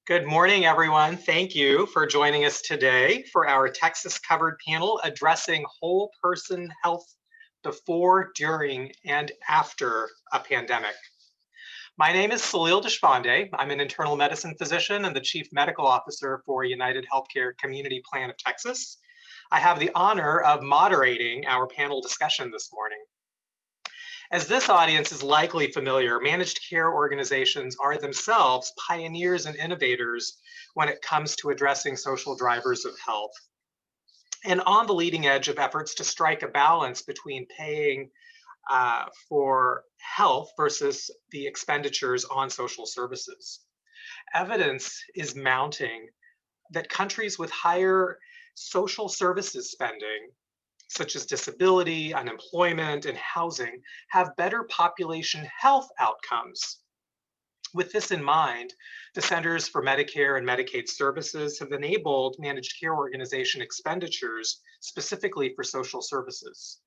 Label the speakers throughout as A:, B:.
A: Good morning, everyone. Thank you for joining us today for our Texas covered panel addressing whole person health before, during, and after a pandemic. My name is Salil Deshpande. I'm an internal medicine physician and the Chief Medical Officer for United Healthcare Community Plan of Texas. I have the honor of moderating our panel discussion this morning. As this audience is likely familiar, managed care organizations are themselves pioneers and innovators when it comes to addressing social drivers of health, and on the leading edge of efforts to strike a balance between paying for health versus the expenditures on social services. Evidence is mounting that countries with higher social services spending, such as disability, unemployment, and housing, have better population health outcomes. With this in mind, the Centers for Medicare and Medicaid Services have enabled managed care organization expenditures specifically for social services.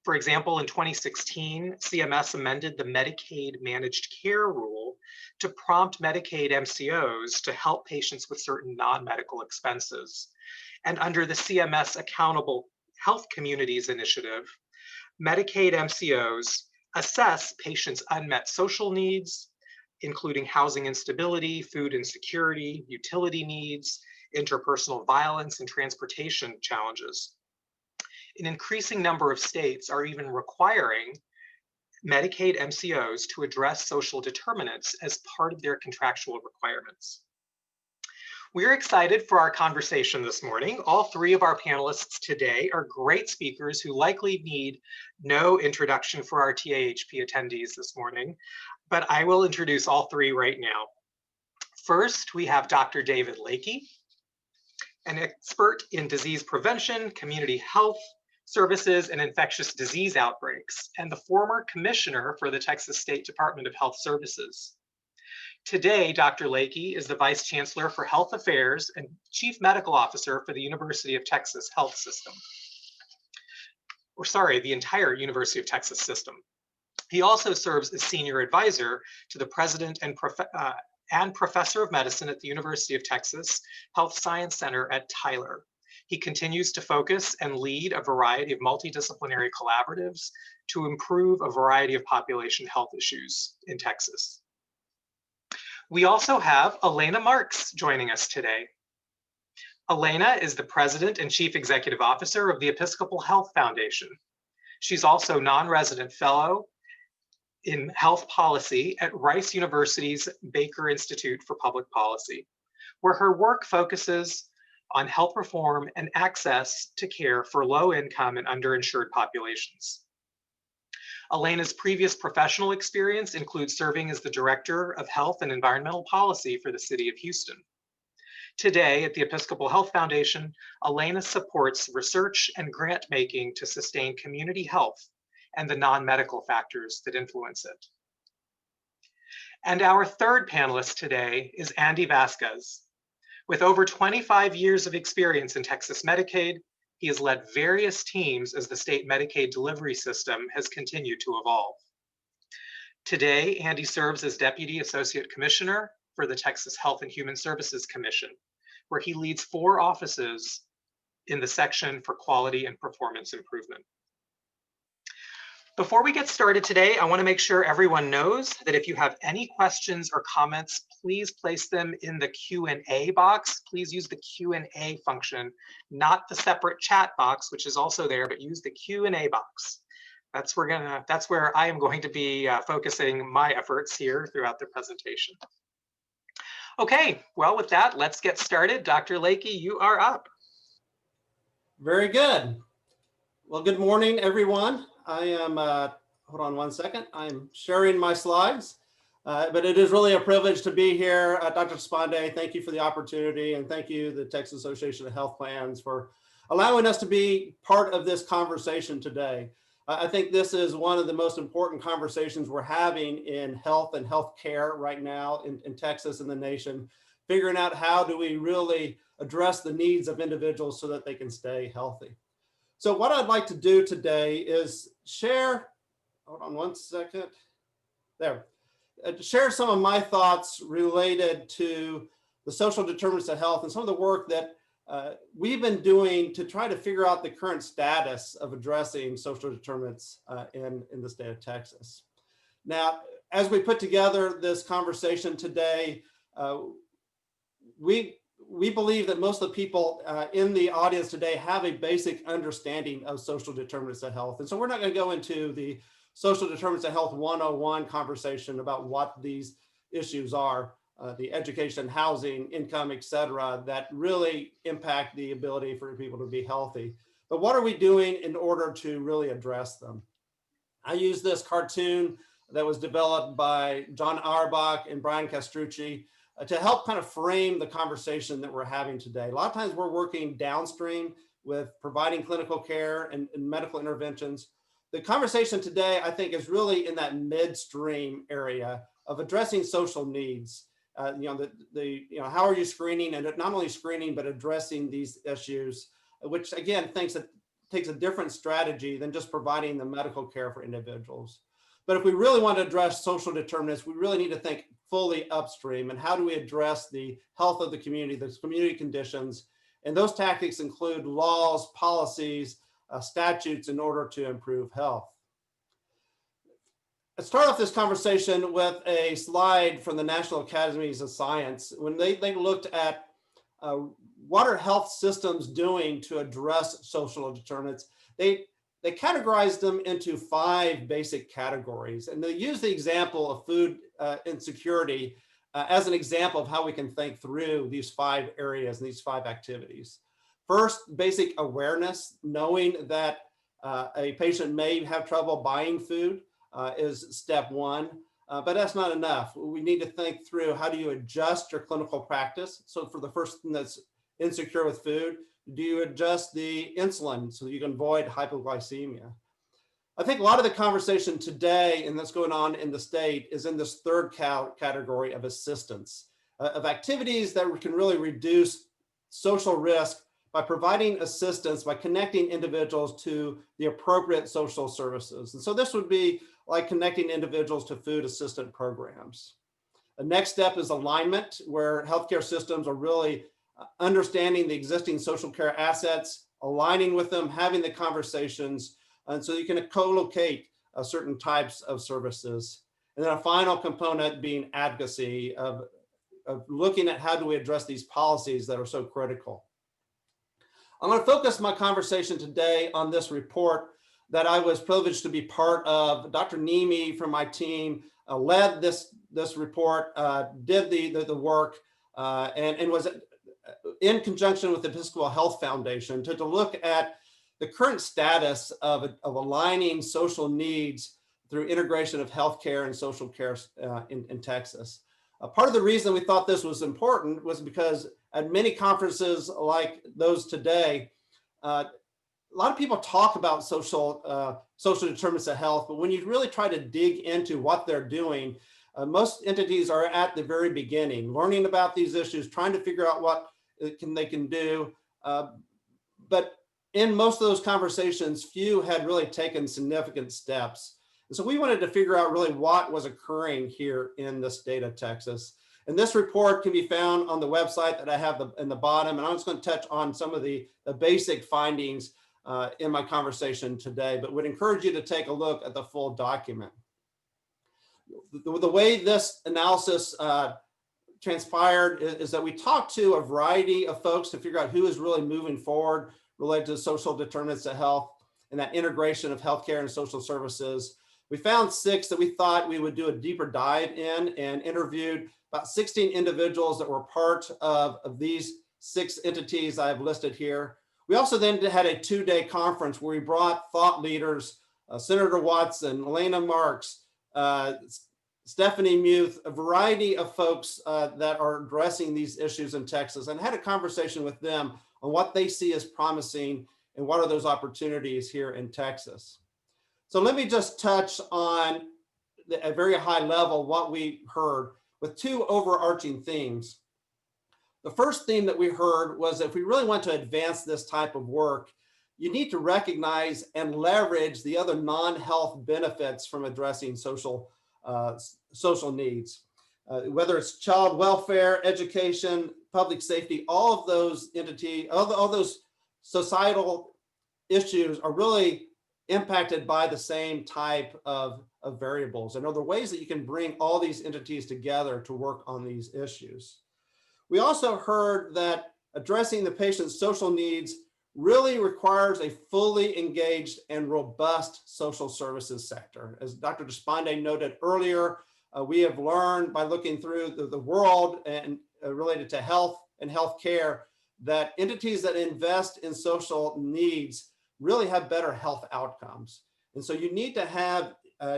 A: For example, in 2016, CMS amended the Medicaid managed care rule to prompt Medicaid MCOs to help patients with certain non-medical expenses. And under the CMS Accountable Health Communities Initiative, Medicaid MCOs assess patients' unmet social needs, including housing instability, food insecurity, utility needs, interpersonal violence, and transportation challenges. An increasing number of states are even requiring Medicaid MCOs to address social determinants as part of their contractual requirements. We're excited for our conversation this morning. All three of our panelists today are great speakers who likely need no introduction for our TAHP attendees this morning, but I will introduce all three right now. First, we have Dr. David Lakey, an expert in disease prevention, community health services, and infectious disease outbreaks, and the former commissioner for the Texas State Department of Health Services. Today, Dr. Lakey is the Vice Chancellor for Health Affairs and Chief Medical Officer for the University of Texas Health System. The entire University of Texas system. He also serves as Senior Advisor to the President and Professor of Medicine at the University of Texas Health Science Center at Tyler. He continues to focus and lead a variety of multidisciplinary collaboratives to improve a variety of population health issues in Texas. We also have Elena Marks joining us today. Elena is the President and Chief Executive Officer of the Episcopal Health Foundation. She's also non-resident fellow in health policy at Rice University's Baker Institute for Public Policy, where her work focuses on health reform and access to care for low-income and underinsured populations. Elena's previous professional experience includes serving as the Director of Health and Environmental Policy for the City of Houston. Today, at the Episcopal Health Foundation, Elena supports research and grant making to sustain community health and the non-medical factors that influence it. And our third panelist today is Andy Vasquez. With over 25 years of experience in Texas Medicaid, he has led various teams as the state Medicaid delivery system has continued to evolve. Today, Andy serves as Deputy Associate Commissioner for the Texas Health and Human Services Commission, where he leads 4 offices in the section for quality and performance improvement. Before we get started today, I want to make sure everyone knows that if you have any questions or comments, please place them in the Q&A box. Please use the Q&A function, not the separate chat box, which is also there, but use the Q&A box. That's where I am going to be focusing my efforts here throughout the presentation. Okay, well, with that, let's get started. Dr. Lakey, you are up.
B: Very good. Well, good morning, everyone. I am, hold on one second. I'm sharing my slides, but it is really a privilege to be here. Dr. Deshpande, thank you for the opportunity, and thank you, the Texas Association of Health Plans, for allowing us to be part of this conversation today. I think this is one of the most important conversations we're having in health and healthcare right now in Texas and the nation, figuring out how do we really address the needs of individuals so that they can stay healthy. So what I'd like to do today is share, hold on one second, there. Share some of my thoughts related to the social determinants of health and some of the work that we've been doing to try to figure out the current status of addressing social determinants in the state of Texas. Now, as we put together this conversation today, we believe that most of the people in the audience today have a basic understanding of social determinants of health. And so we're not going to go into the social determinants of health 101 conversation about what these issues are, the education, housing, income, et cetera, that really impact the ability for people to be healthy. But what are we doing in order to really address them? I use this cartoon that was developed by John Auerbach and Brian Castrucci to help kind of frame the conversation that we're having today. A lot of times we're working downstream with providing clinical care and medical interventions. The conversation today, I think, is really in that midstream area of addressing social needs. How are you screening, and not only screening, but addressing these issues, which again, takes a different strategy than just providing the medical care for individuals. But if we really want to address social determinants, we really need to think fully upstream. And how do we address the health of the community conditions? And those tactics include laws, policies, statutes in order to improve health. Let's start off this conversation with a slide from the National Academies of Science. When they looked at what are health systems doing to address social determinants, they categorized them into 5 basic categories. And they use the example of food insecurity as an example of how we can think through these 5 areas and these 5 activities. First, basic awareness, knowing that a patient may have trouble buying food is step 1, but that's not enough. We need to think through, how do you adjust your clinical practice? So for the first thing that's insecure with food, do you adjust the insulin so that you can avoid hypoglycemia? I think a lot of the conversation today, and that's going on in the state, is in this third category of assistance, of activities that can really reduce social risk by providing assistance, by connecting individuals to the appropriate social services. And so this would be like connecting individuals to food assistance programs. The next step is alignment, where healthcare systems are really understanding the existing social care assets, aligning with them, having the conversations, and so you can co-locate certain types of services. And then a final component being advocacy, of looking at how do we address these policies that are so critical. I'm going to focus my conversation today on this report that I was privileged to be part of. Dr. Nemi from my team led this report, did the work, and was in conjunction with the Episcopal Health Foundation to look at the current status of aligning social needs through integration of healthcare and social care in Texas. Part of the reason we thought this was important was because at many conferences like those today, a lot of people talk about social determinants of health, but when you really try to dig into what they're doing, most entities are at the very beginning, learning about these issues, trying to figure out what they can do. But in most of those conversations, few had really taken significant steps. And so we wanted to figure out really what was occurring here in the state of Texas. And this report can be found on the website that I have in the bottom. And I'm just going to touch on some of the basic findings in my conversation today, but would encourage you to take a look at the full document. The way this analysis transpired is that we talked to a variety of folks to figure out who is really moving forward related to social determinants of health and that integration of healthcare and social services. We found 6 that we thought we would do a deeper dive in, and interviewed about 16 individuals that were part of these 6 entities I've listed here. We also then had a 2-day conference where we brought thought leaders, Senator Watson, Elena Marks, Stephanie Muth, a variety of folks that are addressing these issues in Texas, and had a conversation with them on what they see as promising and what are those opportunities here in Texas. So let me just touch on at a very high level what we heard, with 2 overarching themes. The first theme that we heard was that if we really want to advance this type of work, you need to recognize and leverage the other non-health benefits from addressing social needs. whether it's child welfare, education, public safety, all of those entities, all those societal issues are really impacted by the same type of variables. And are there ways that you can bring all these entities together to work on these issues? We also heard that addressing the patient's social needs really requires a fully engaged and robust social services sector. As Dr. Deshpande noted earlier, we have learned by looking through the world and related to health and healthcare that entities that invest in social needs really have better health outcomes. And so you need to have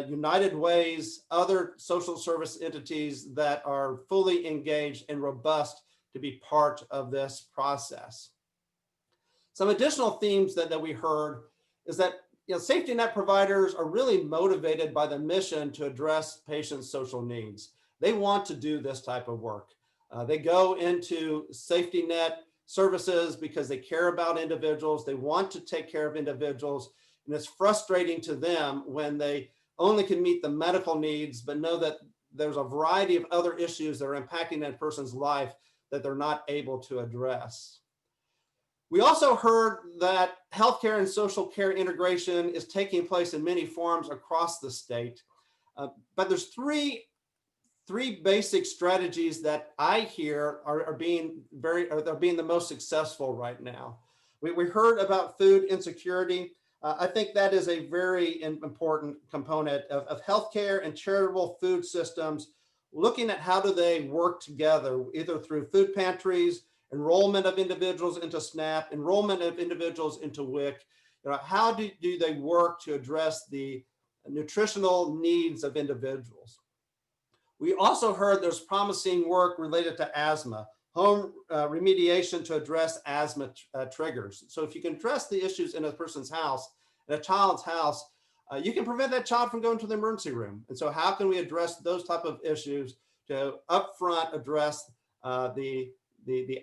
B: United Way's, other social service entities that are fully engaged and robust to be part of this process. Some additional themes that we heard is that safety net providers are really motivated by the mission to address patients' social needs. They want to do this type of work. They go into safety net services because they care about individuals. They want to take care of individuals. And it's frustrating to them when they only can meet the medical needs, but know that there's a variety of other issues that are impacting that person's life that they're not able to address. We also heard that healthcare and social care integration is taking place in many forms across the state. But there's three basic strategies that I hear are being the most successful right now. We heard about food insecurity. I think that is a very important component of healthcare and charitable food systems, looking at how do they work together, either through food pantries, enrollment of individuals into SNAP, enrollment of individuals into WIC. How do they work to address the nutritional needs of individuals? We also heard there's promising work related to asthma, home remediation to address asthma triggers. So if you can address the issues in a person's house, in a child's house, you can prevent that child from going to the emergency room. And so how can we address those type of issues to upfront address the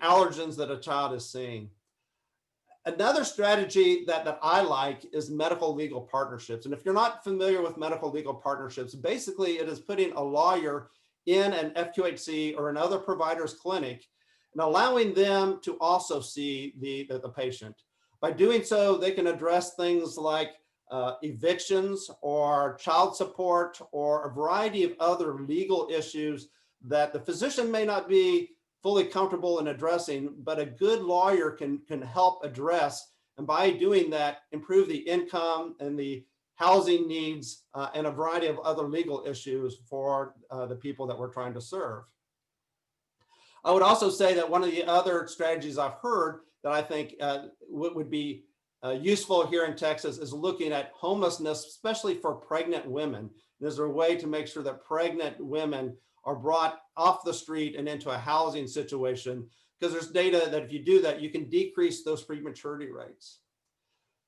B: allergens that a child is seeing? Another strategy that I like is medical legal partnerships. And if you're not familiar with medical legal partnerships, basically it is putting a lawyer in an FQHC or another provider's clinic and allowing them to also see the patient. By doing so, they can address things like evictions or child support or a variety of other legal issues that the physician may not be fully comfortable in addressing, but a good lawyer can help address, and by doing that, improve the income and the housing needs and a variety of other legal issues for the people that we're trying to serve. I would also say that one of the other strategies I've heard that I think would be useful here in Texas is looking at homelessness, especially for pregnant women. Is there a way to make sure that pregnant women are brought off the street and into a housing situation? Because there's data that if you do that, you can decrease those prematurity rates.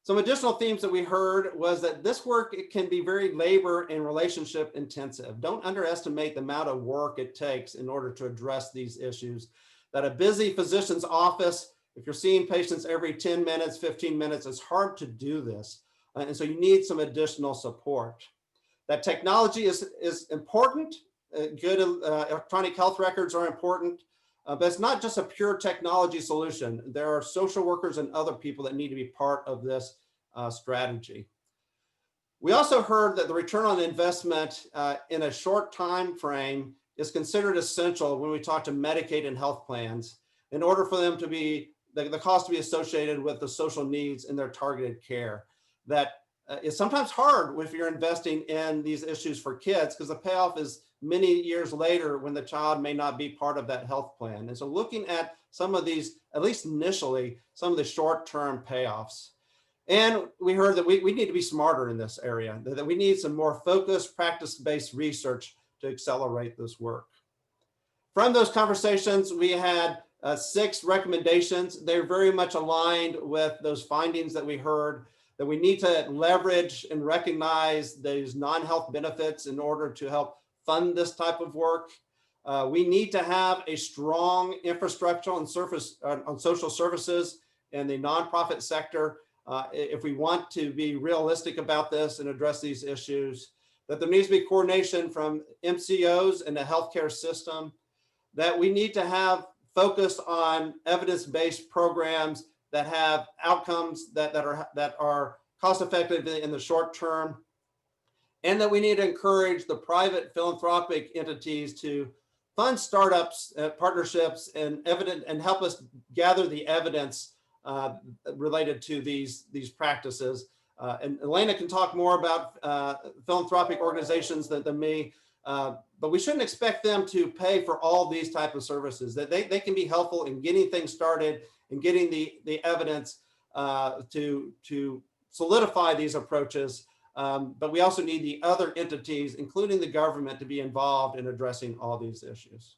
B: Some additional themes that we heard was that this work, it can be very labor and relationship intensive. Don't underestimate the amount of work it takes in order to address these issues. That a busy physician's office, if you're seeing patients every 10 minutes, 15 minutes, it's hard to do this. And so you need some additional support. That technology is important. Good electronic health records are important, but it's not just a pure technology solution. There are social workers and other people that need to be part of this strategy. We also heard that the return on investment in a short time frame is considered essential when we talk to Medicaid and health plans in order for them to be, the cost to be associated with the social needs in their targeted care. That it's sometimes hard if you're investing in these issues for kids because the payoff is many years later when the child may not be part of that health plan. And so looking at some of these, at least initially, some of the short-term payoffs. And we heard that we need to be smarter in this area, that we need some more focused, practice-based research to accelerate this work. From those conversations, we had 6 recommendations. They're very much aligned with those findings that we heard, that we need to leverage and recognize these non-health benefits in order to help fund this type of work. We need to have a strong infrastructure on social services in the nonprofit sector if we want to be realistic about this and address these issues. that there needs to be coordination from MCOs and the healthcare system, that we need to have focused on evidence-based programs that have outcomes that are cost-effective in the short term, and that we need to encourage the private philanthropic entities to fund startups, partnerships, and help us gather the evidence related to these practices. And Elena can talk more about philanthropic organizations than me, but we shouldn't expect them to pay for all these type of services. That they can be helpful in getting things started and getting the evidence to solidify these approaches. But we also need the other entities, including the government, to be involved in addressing all these issues.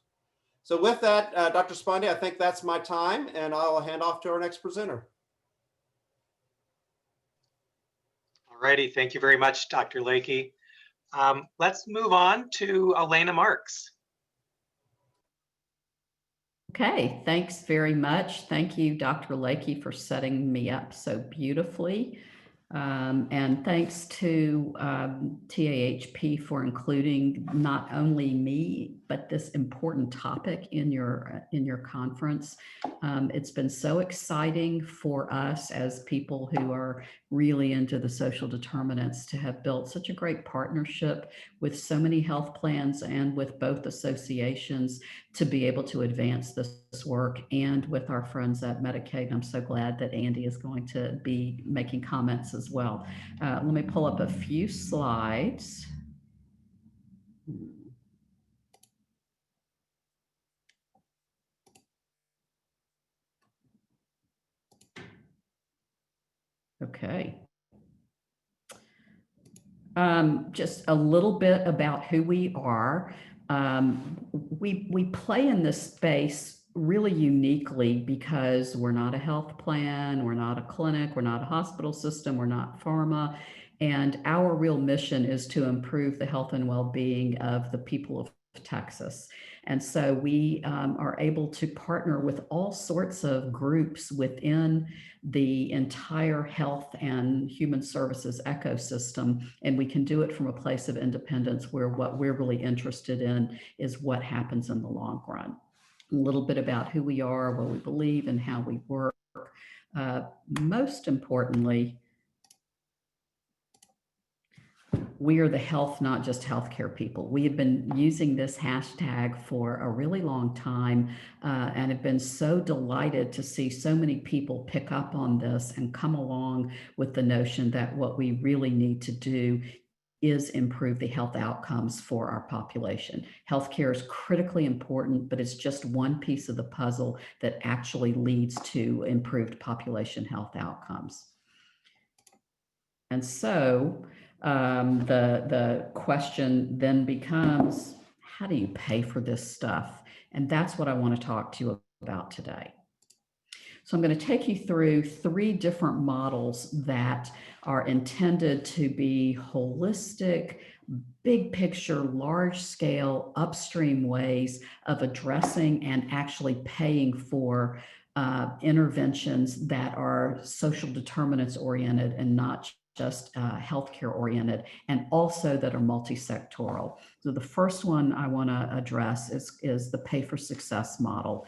B: So with that, Dr. Spondy, I think that's my time, and I'll hand off to our next presenter.
A: All righty, thank you very much, Dr. Lakey. Let's move on to Elena Marks.
C: Okay, thanks very much. Thank you, Dr. Lakey, for setting me up so beautifully. And thanks to TAHP for including not only me, but this important topic in your conference. It's been so exciting for us as people who are really into the social determinants to have built such a great partnership with so many health plans and with both associations to be able to advance this work, and with our friends at Medicaid. I'm so glad that Andy is going to be making comments as well. Let me pull up a few slides. Okay. Just a little bit about who we are. We play in this space really uniquely because we're not a health plan, we're not a clinic, we're not a hospital system, we're not pharma, and our real mission is to improve the health and well-being of the people of Texas. And so we are able to partner with all sorts of groups within the entire health and human services ecosystem. And we can do it from a place of independence where what we're really interested in is what happens in the long run. A little bit about who we are, what we believe, and how we work. Most importantly, we are the health, not just healthcare people. We have been using this hashtag for a really long time and have been so delighted to see so many people pick up on this and come along with the notion that what we really need to do is improve the health outcomes for our population. Healthcare is critically important, but it's just one piece of the puzzle that actually leads to improved population health outcomes. And so the question then becomes, how do you pay for this stuff? And that's what I want to talk to you about today. So I'm going to take you through 3 different models that are intended to be holistic, big picture, large scale, upstream ways of addressing and actually paying for interventions that are social determinants oriented and not just healthcare oriented, and also that are multi-sectoral. So the first one I want to address is the pay for success model.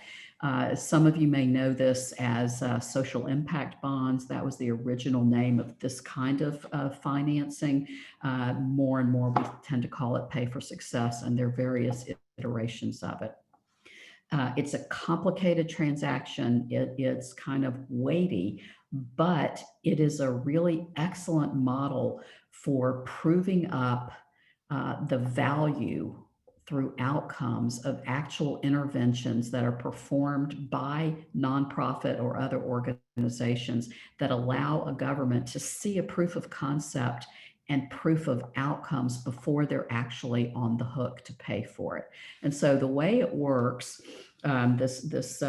C: Some of you may know this as social impact bonds. That was the original name of this kind of financing. More and more we tend to call it pay for success, and there are various iterations of it. It's a complicated transaction. It's kind of weighty, but it is a really excellent model for proving up the value through outcomes of actual interventions that are performed by nonprofit or other organizations that allow a government to see a proof of concept and proof of outcomes before they're actually on the hook to pay for it. And so the way it works This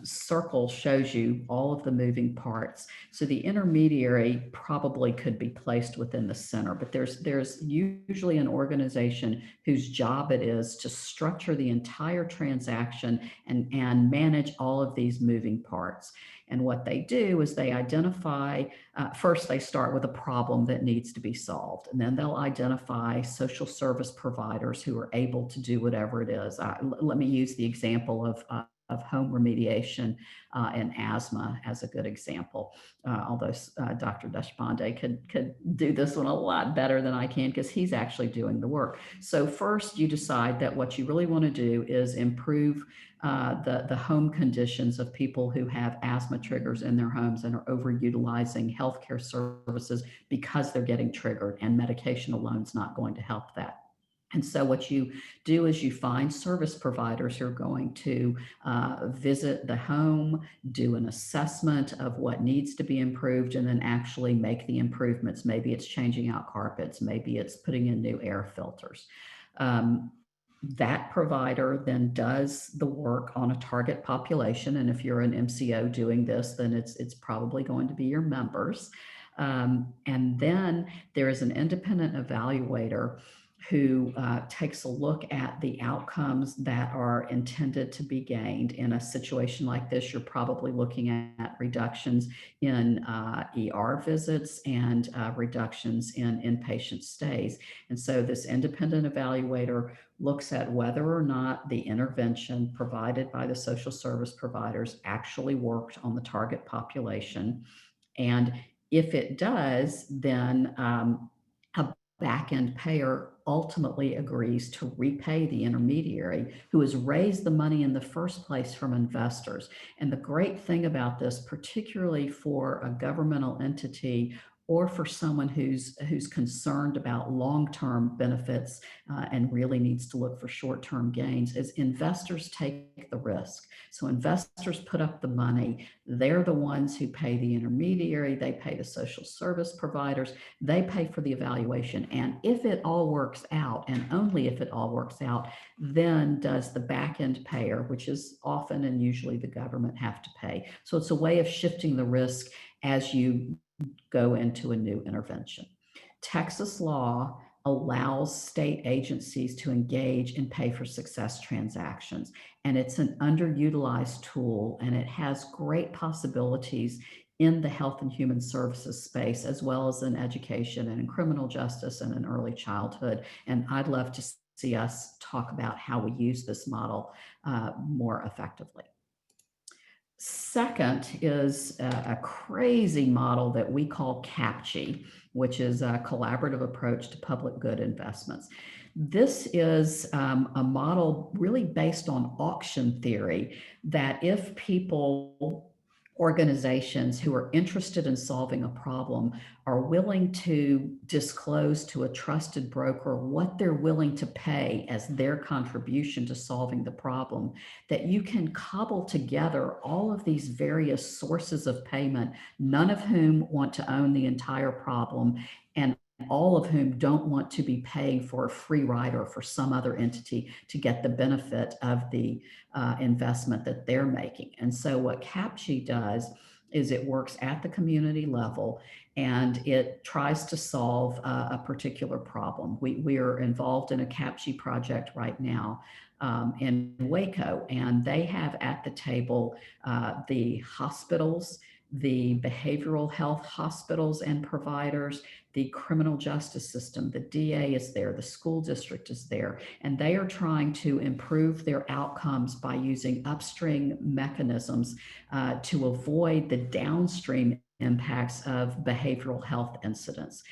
C: circle shows you all of the moving parts. So the intermediary probably could be placed within the center, but there's usually an organization whose job it is to structure the entire transaction and manage all of these moving parts. And what they do is they identify, first they start with a problem that needs to be solved, and then they'll identify social service providers who are able to do whatever it is. Let me use the example of home remediation and asthma as a good example. Although Dr. Deshpande could do this one a lot better than I can because he's actually doing the work. So first you decide that what you really want to do is improve the home conditions of people who have asthma triggers in their homes and are overutilizing healthcare services because they're getting triggered, and medication alone is not going to help that. And so what you do is you find service providers who are going to visit the home, do an assessment of what needs to be improved, and then actually make the improvements. Maybe it's changing out carpets, maybe it's putting in new air filters. That provider then does the work on a target population. And if you're an MCO doing this, then it's probably going to be your members. And then there is an independent evaluator who takes a look at the outcomes that are intended to be gained. In a situation like this, you're probably looking at reductions in ER visits and reductions in inpatient stays. And so this independent evaluator looks at whether or not the intervention provided by the social service providers actually worked on the target population. And if it does, then a back-end payer ultimately agrees to repay the intermediary who has raised the money in the first place from investors. And the great thing about this, particularly for a governmental entity or for someone who's concerned about long-term benefits and really needs to look for short-term gains, is investors take the risk. So investors put up the money. They're the ones who pay the intermediary. They pay the social service providers. They pay for the evaluation. And if it all works out, and only if it all works out, then does the back-end payer, which is often and usually the government, have to pay. So it's a way of shifting the risk as you go into a new intervention. Texas law allows state agencies to engage in pay for success transactions. And it's an underutilized tool, and it has great possibilities in the health and human services space, as well as in education and in criminal justice and in early childhood. And I'd love to see us talk about how we use this model more effectively. Second is a crazy model that we call CAPGE, which is a collaborative approach to public good investments. This is a model really based on auction theory, that if people, organizations who are interested in solving a problem are willing to disclose to a trusted broker what they're willing to pay as their contribution to solving the problem, that you can cobble together all of these various sources of payment, none of whom want to own the entire problem, and all of whom don't want to be paying for a free rider for some other entity to get the benefit of the investment that they're making. And so what CAPGE does is it works at the community level, and it tries to solve a particular problem. We are involved in a CAPGE project right now in Waco, and they have at the table the hospitals, the behavioral health hospitals and providers, the criminal justice system, the DA is there, the school district is there, and they are trying to improve their outcomes by using upstream mechanisms to avoid the downstream impacts of behavioral health incidents,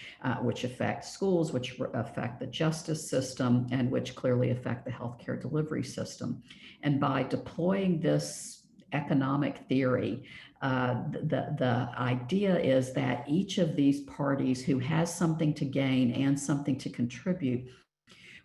C: which affect schools, which affect the justice system, and which clearly affect the healthcare delivery system. And by deploying this economic theory, the idea is that each of these parties who has something to gain and something to contribute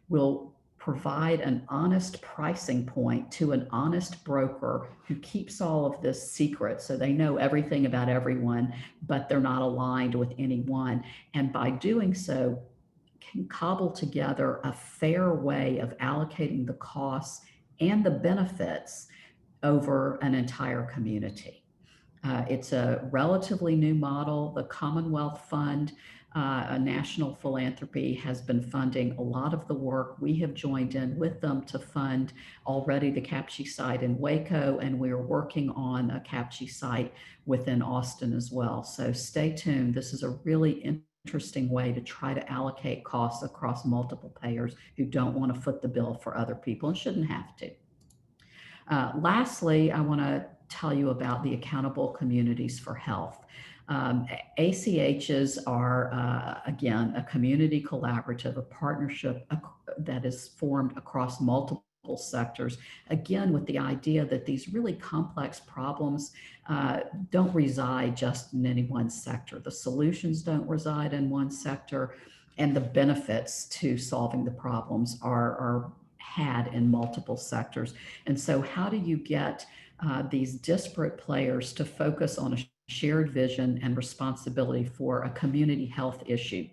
C: will provide an honest pricing point to an honest broker who keeps all of this secret, so they know everything about everyone, but they're not aligned with anyone. And by doing so, can cobble together a fair way of allocating the costs and the benefits over an entire community. It's a relatively new model. The Commonwealth Fund, a national philanthropy, has been funding a lot of the work. We have joined in with them to fund already the CAPCHE site in Waco, and we're working on a CAPCHE site within Austin as well. So stay tuned. This is a really interesting way to try to allocate costs across multiple payers who don't want to foot the bill for other people and shouldn't have to. Lastly, I want to tell you about the Accountable Communities for Health. ACHs are, again, a community collaborative, a partnership that is formed across multiple sectors, again, with the idea that these really complex problems don't reside just in any one sector. The solutions don't reside in one sector, and the benefits to solving the problems are had in multiple sectors. And so how do you get these disparate players to focus on a shared vision and responsibility for a community health issue?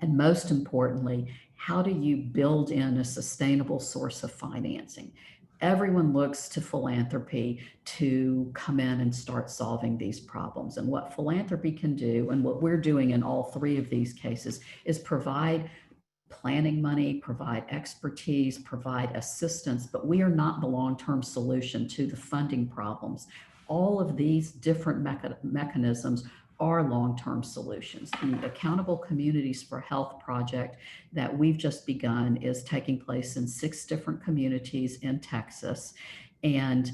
C: And most importantly, how do you build in a sustainable source of financing? Everyone looks to philanthropy to come in and start solving these problems. And what philanthropy can do, and what we're doing in all three of these cases, is provide planning money, provide expertise, provide assistance, but we are not the long-term solution to the funding problems. All of these different mechanisms are long-term solutions. The Accountable Communities for Health project that we've just begun is taking place in 6 different communities in Texas, and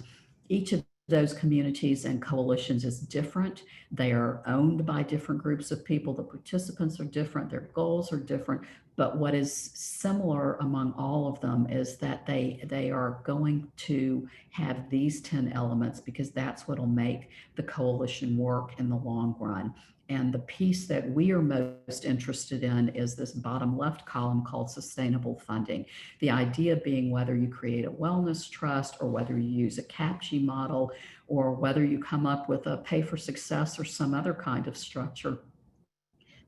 C: each of those communities and coalitions is different. They are owned by different groups of people. The participants are different. Their goals are different. But what is similar among all of them is that they are going to have these 10 elements, because that's what will make the coalition work in the long run. And the piece that we are most interested in is this bottom left column called sustainable funding. The idea being, whether you create a wellness trust, or whether you use a CAPCHE model, or whether you come up with a pay for success or some other kind of structure,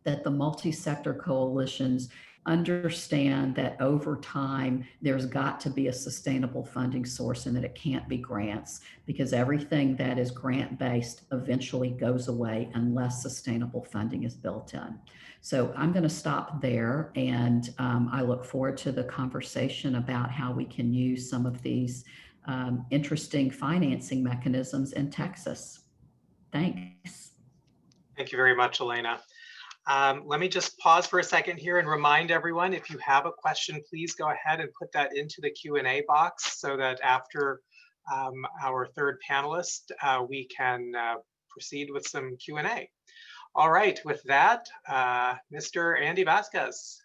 C: that the multi-sector coalitions understand that over time there's got to be a sustainable funding source, and that it can't be grants, because everything that is grant-based eventually goes away unless sustainable funding is built in. So I'm going to stop there, and I look forward to the conversation about how we can use some of these interesting financing mechanisms in Texas. Thanks.
A: Thank you very much, Elena. Let me just pause for a second here and remind everyone, if you have a question, please go ahead and put that into the Q&A box, so that after our third panelist, we can proceed with some Q&A. All right, with that, Mr. Andy Vasquez.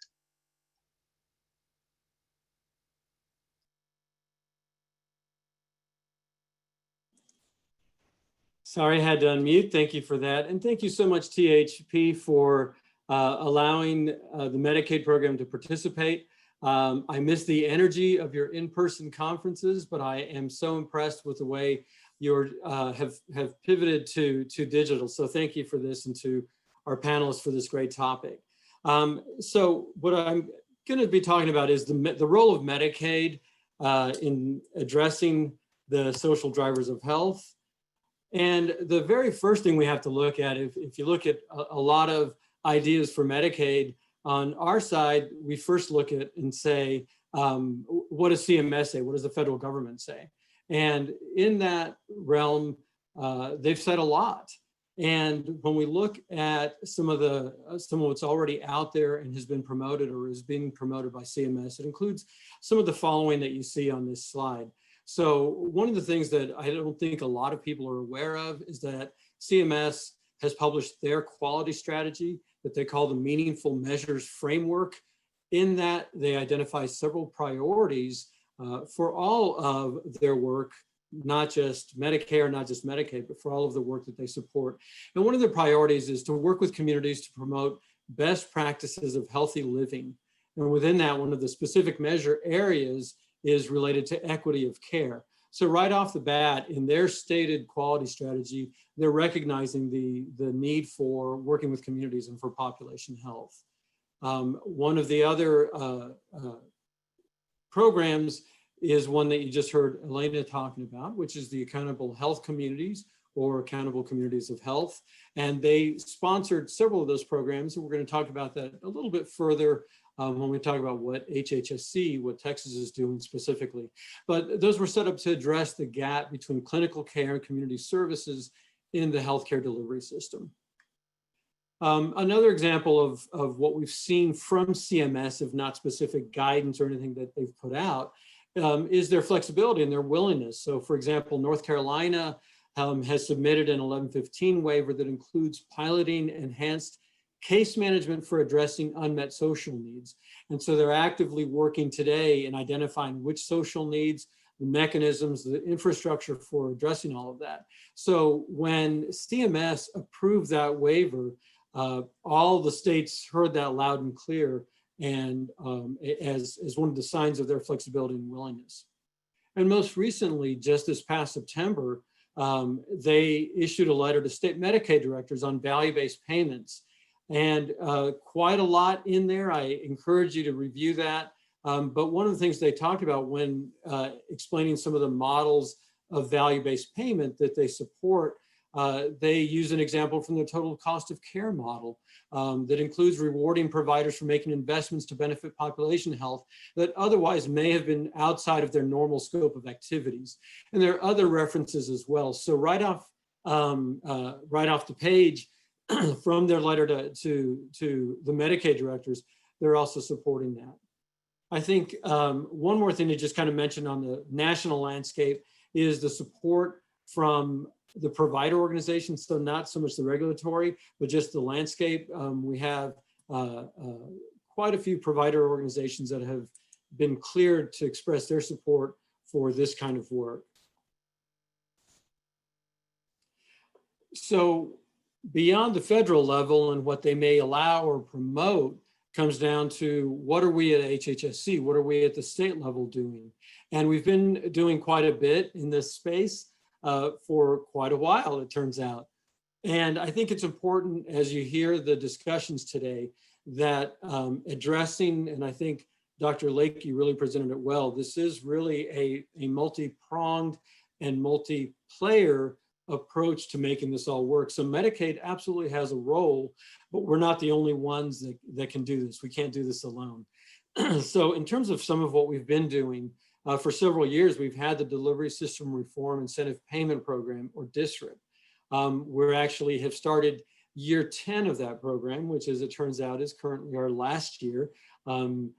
D: Sorry, I had to unmute. Thank you for that. And thank you so much, THP, for allowing the Medicaid program to participate. I miss the energy of your in-person conferences, but I am so impressed with the way you have pivoted to digital. So thank you for this, and to our panelists for this great topic. So what I'm going to be talking about is the role of Medicaid in addressing the social drivers of health. And the very first thing we have to look at, if you look at a lot of ideas for Medicaid, on our side, we first look at and say, what does CMS say? What does the federal government say? And in that realm, they've said a lot. And when we look at some of what's already out there and has been promoted or is being promoted by CMS, it includes some of the following that you see on this slide. So one of the things that I don't think a lot of people are aware of is that CMS has published their quality strategy that they call the Meaningful Measures Framework. In that, they identify several priorities for all of their work, not just Medicare, not just Medicaid, but for all of the work that they support. And one of the priorities is to work with communities to promote best practices of healthy living. And within that, one of the specific measure areas is related to equity of care. So right off the bat, in their stated quality strategy, they're recognizing the need for working with communities and for population health. One of the other programs is one that you just heard Elena talking about, which is the Accountable Health Communities or Accountable Communities of Health. And they sponsored several of those programs. And we're going to talk about that a little bit further when we talk about what HHSC, what Texas is doing specifically. But those were set up to address the gap between clinical care and community services in the healthcare delivery system. Another example of what we've seen from CMS, if not specific guidance or anything that they've put out, is their flexibility and their willingness. So for example, North Carolina has submitted an 1115 waiver that includes piloting enhanced case management for addressing unmet social needs. And so they're actively working today in identifying which social needs, the mechanisms, the infrastructure for addressing all of that. So when CMS approved that waiver, all the states heard that loud and clear, and as one of the signs of their flexibility and willingness. And most recently, just this past September, they issued a letter to state Medicaid directors on value-based payments. And quite a lot in there. I encourage you to review that. But one of the things they talked about when explaining some of the models of value-based payment that they support, they use an example from the total cost of care model that includes rewarding providers for making investments to benefit population health that otherwise may have been outside of their normal scope of activities. And there are other references as well. So right off the page, from their letter to the Medicaid directors, they're also supporting that. I think one more thing to just kind of mention on the national landscape is the support from the provider organizations. So not so much the regulatory, but just the landscape. We have quite a few provider organizations that have been cleared to express their support for this kind of work. So beyond the federal level and what they may allow or promote comes down to what are we at HHSC? What are we at the state level doing? And we've been doing quite a bit in this space for quite a while, it turns out. And I think it's important as you hear the discussions today that addressing, and I think Dr. Lakey really presented it well, this is really a multi-pronged and multiplayer approach to making this all work. So Medicaid absolutely has a role, but we're not the only ones that can do this. We can't do this alone. So in terms of some of what we've been doing, for several years, we've had the Delivery System Reform Incentive Payment Program, or DSRIP. We actually have started year 10 of that program, which as it turns out is currently our last year. And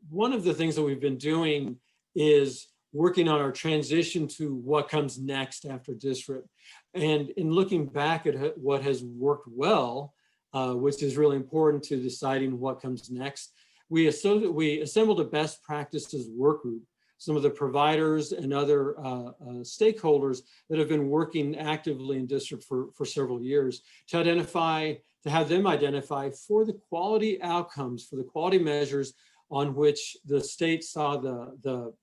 D: one of the things that we've been doing is working on our transition to what comes next after DSRIP. And in looking back at what has worked well, which is really important to deciding what comes next, we assembled a best practices work group, some of the providers and other stakeholders that have been working actively in DSRIP for several years to have them identify for the quality outcomes, for the quality measures on which the state saw the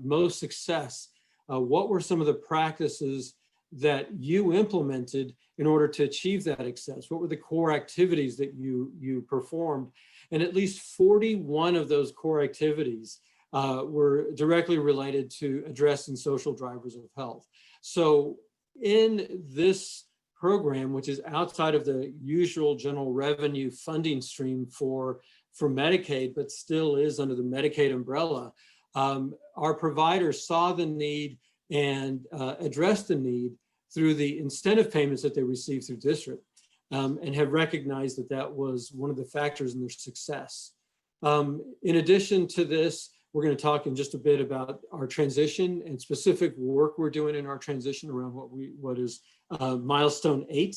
D: most success. What were some of the practices that you implemented in order to achieve that success? What were the core activities that you performed? And at least 41 of those core activities were directly related to addressing social drivers of health. So in this program, which is outside of the usual general revenue funding stream for Medicaid, but still is under the Medicaid umbrella, our providers saw the need and addressed the need through the incentive payments that they received through DSRIP, and have recognized that that was one of the factors in their success. In addition to this, we're going to talk in just a bit about our transition and specific work we're doing in our transition around what is milestone 8.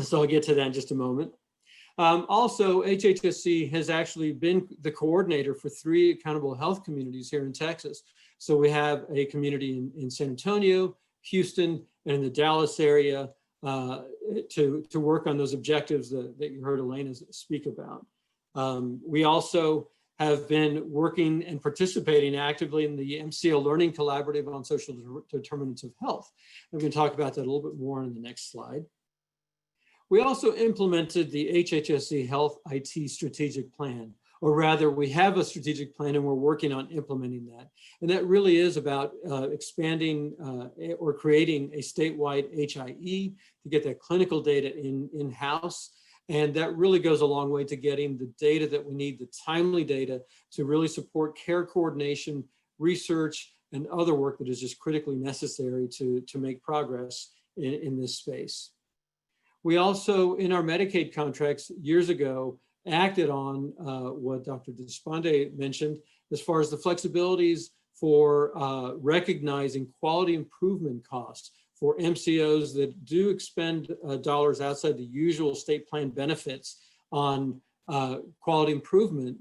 D: So I'll get to that in just a moment. Also, HHSC has actually been the coordinator for 3 accountable health communities here in Texas. So we have a community in San Antonio, Houston, and in the Dallas area to work on those objectives that you heard Elena speak about. We also have been working and participating actively in the MCO Learning Collaborative on Social Determinants of Health. I'm going to talk about that a little bit more in the next slide. We also implemented the HHSC Health IT Strategic Plan, or rather we have a strategic plan and we're working on implementing that. And that really is about expanding or creating a statewide HIE to get that clinical data in-house. And that really goes a long way to getting the data that we need, the timely data to really support care coordination, research, and other work that is just critically necessary to make progress in this space. We also, in our Medicaid contracts years ago, acted on what Dr. Deshpande mentioned as far as the flexibilities for recognizing quality improvement costs for MCOs that do expend dollars outside the usual state plan benefits on quality improvement,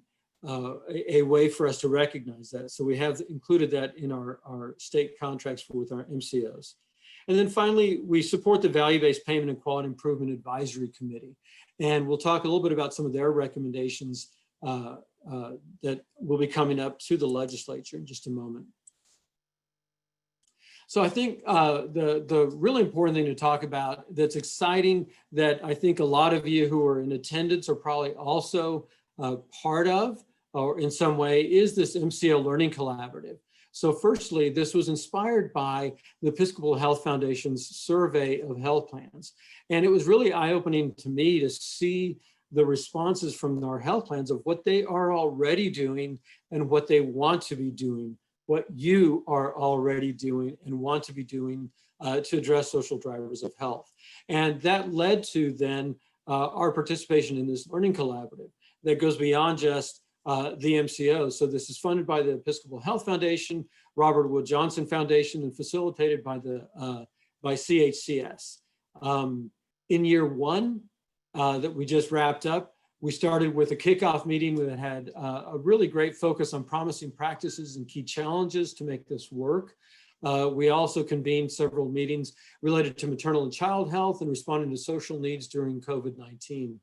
D: a way for us to recognize that. So we have included that in our state contracts with our MCOs. And then finally, we support the Value-Based Payment and Quality Improvement Advisory Committee. And we'll talk a little bit about some of their recommendations that will be coming up to the legislature in just a moment. So I think the really important thing to talk about that's exciting, that I think a lot of you who are in attendance are probably also part of, or in some way, is this MCO Learning Collaborative. So firstly, this was inspired by the Episcopal Health Foundation's survey of health plans. And it was really eye-opening to me to see the responses from our health plans of what they are already doing and what they want to be doing, what you are already doing and want to be doing to address social drivers of health. And that led to then our participation in this learning collaborative that goes beyond just the MCO. So this is funded by the Episcopal Health Foundation, Robert Wood Johnson Foundation, and facilitated by by CHCS. In year one that we just wrapped up, we started with a kickoff meeting that had a really great focus on promising practices and key challenges to make this work. We also convened several meetings related to maternal and child health and responding to social needs during COVID-19.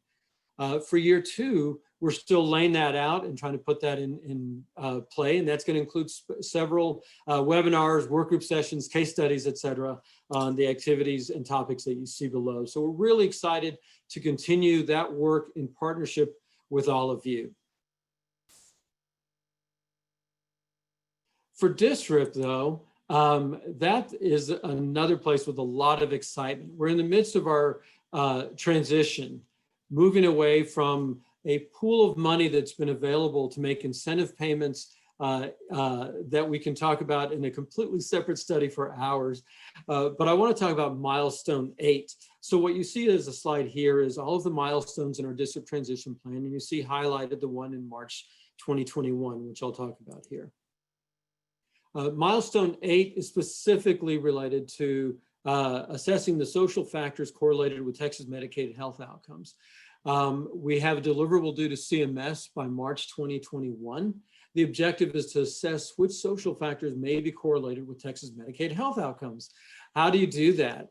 D: For year two, we're still laying that out and trying to put that in play. And that's going to include several webinars, work group sessions, case studies, et cetera, on the activities and topics that you see below. So we're really excited to continue that work in partnership with all of you. For district, though, that is another place with a lot of excitement. We're in the midst of our transition, moving away from a pool of money that's been available to make incentive payments that we can talk about in a completely separate study for hours. But I want to talk about milestone 8. So what you see as a slide here is all of the milestones in our district transition plan, and you see highlighted the one in March 2021, which I'll talk about here. Milestone 8 is specifically related to assessing the social factors correlated with Texas Medicaid health outcomes. We have a deliverable due to CMS by March 2021. The objective is to assess which social factors may be correlated with Texas Medicaid health outcomes. How do you do that?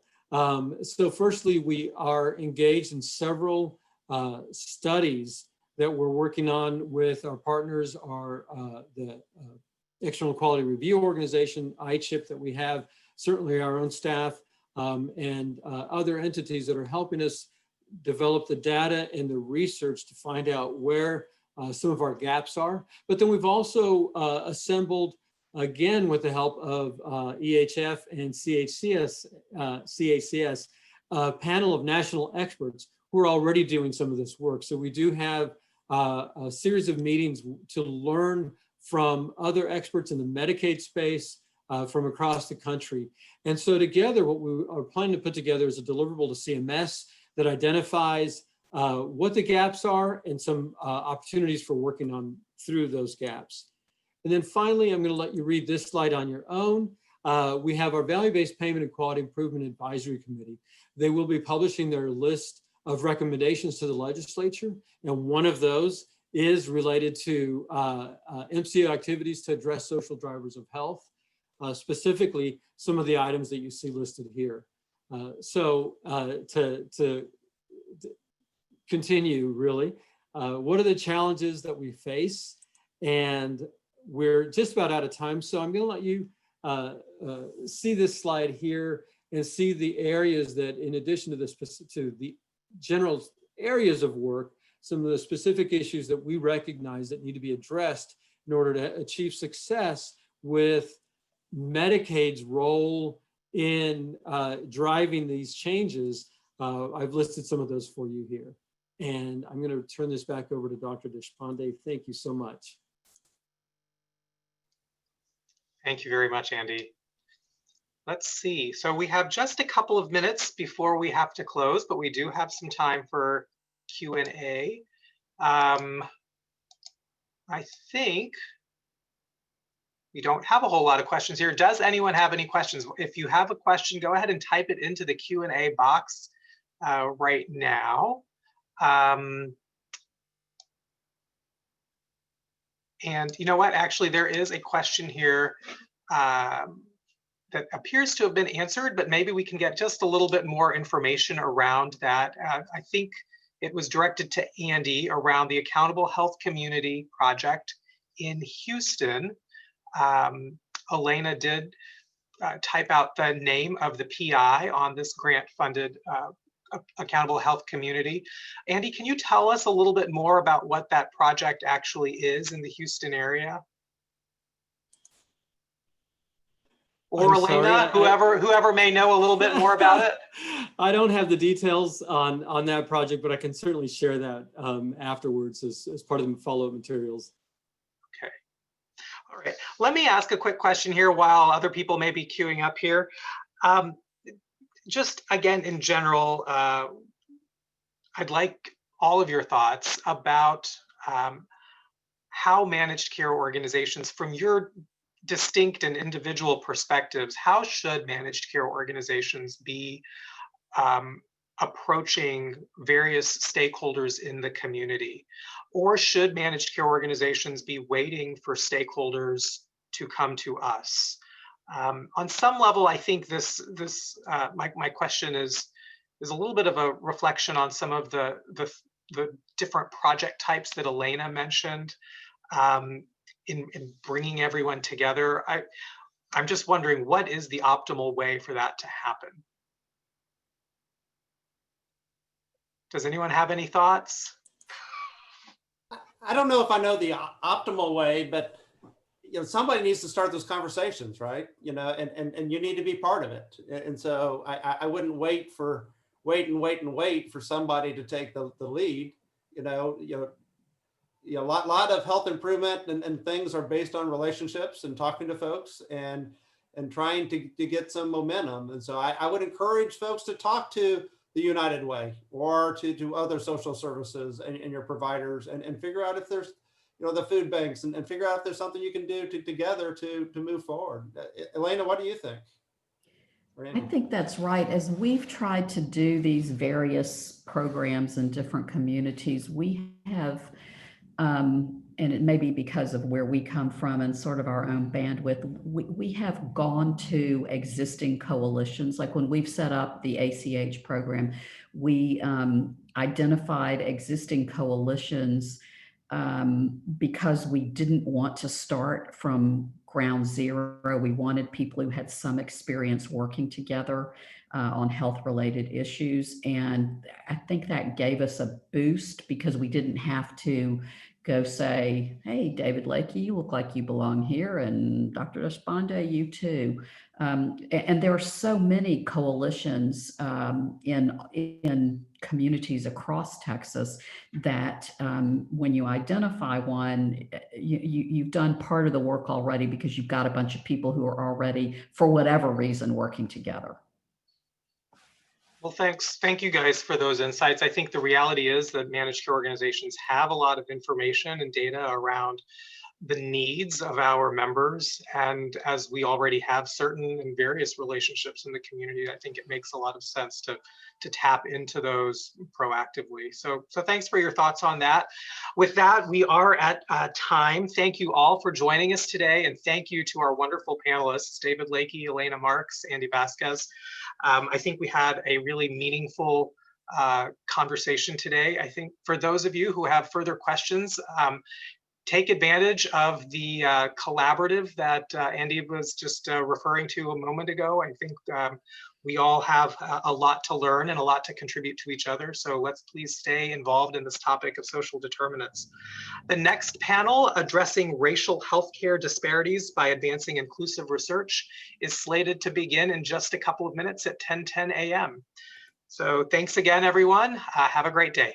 D: So firstly, we are engaged in several studies that we're working on with our partners, the External Quality Review Organization, ICHIP, that we have, certainly our own staff, and other entities that are helping us develop the data and the research to find out where some of our gaps are. But then we've also assembled, again, with the help of EHF and CHCS, a panel of national experts who are already doing some of this work. So we do have a series of meetings to learn from other experts in the Medicaid space from across the country. And so together, what we are planning to put together is a deliverable to CMS that identifies what the gaps are and some opportunities for working on through those gaps. And then finally, I'm going to let you read this slide on your own. We have our Value-Based Payment and Quality Improvement Advisory Committee. They will be publishing their list of recommendations to the legislature. And one of those is related to MCO activities to address social drivers of health, specifically some of the items that you see listed here. So to continue, really, what are the challenges that we face? And we're just about out of time, so I'm going to let you see this slide here and see the areas that, in addition to the general areas of work, some of the specific issues that we recognize that need to be addressed in order to achieve success with Medicaid's role in driving these changes. I've listed some of those for you here. And I'm going to turn this back over to Dr. Deshpande. Thank you so much.
A: Thank you very much, Andy. Let's see. So we have just a couple of minutes before we have to close, but we do have some time for Q&A. I think we don't have a whole lot of questions here. Does anyone have any questions? If you have a question, go ahead and type it into the Q&A box right now. And you know what? Actually, there is a question here that appears to have been answered, but maybe we can get just a little bit more information around that. I think it was directed to Andy around the Accountable Health Community Project in Houston. Elena did type out the name of the PI on this grant-funded Accountable Health Community. Andy, can you tell us a little bit more about what that project actually is in the Houston area? Or
D: I'm
A: Elena,
D: sorry,
A: whoever may know a little bit more about it.
D: I don't have the details on that project, but I can certainly share that afterwards as part of the follow-up materials.
A: Okay. All right. Let me ask a quick question here while other people may be queuing up here. Just again, in general, I'd like all of your thoughts about how managed care organizations, from your distinct and individual perspectives, how should managed care organizations be approaching various stakeholders in the community? Or should managed care organizations be waiting for stakeholders to come to us? On some level, I think my question is a little bit of a reflection on some of the different project types that Elena mentioned in bringing everyone together. I'm just wondering, what is the optimal way for that to happen? Does anyone have any thoughts?
B: I don't know if I know the optimal way, but somebody needs to start those conversations, right? And you need to be part of it. And so I wouldn't wait for somebody to take the lead. A lot of health improvement and things are based on relationships and talking to folks and trying to get some momentum. And so I would encourage folks to talk to the United Way or to other social services and your providers and figure out if there's the food banks and figure out if there's something you can do together to move forward. Elena, what do you think?
C: I think that's right. As we've tried to do these various programs in different communities, we have, and it may be because of where we come from and sort of our own bandwidth, we have gone to existing coalitions. Like when we've set up the ACH program, we identified existing coalitions because we didn't want to start from ground zero. We wanted people who had some experience working together on health-related issues. And I think that gave us a boost because we didn't have to go say, hey, David Lakey, you look like you belong here, and Dr. Deshpande, you too. And there are so many coalitions in communities across Texas that when you identify one, you've done part of the work already because you've got a bunch of people who are already, for whatever reason, working together.
A: Well, thanks. Thank you guys for those insights. I think the reality is that managed care organizations have a lot of information and data around the needs of our members. And as we already have certain and various relationships in the community, I think it makes a lot of sense to tap into those proactively. So thanks for your thoughts on that. With that, we are at time. Thank you all for joining us today. And thank you to our wonderful panelists, David Lakey, Elena Marks, Andy Vasquez. I think we had a really meaningful conversation today. I think for those of you who have further questions, take advantage of the collaborative that Andy was just referring to a moment ago. I think we all have a lot to learn and a lot to contribute to each other. So let's please stay involved in this topic of social determinants. The next panel, addressing racial healthcare disparities by advancing inclusive research, is slated to begin in just a couple of minutes at 10:10 a.m. So thanks again, everyone. Have a great day.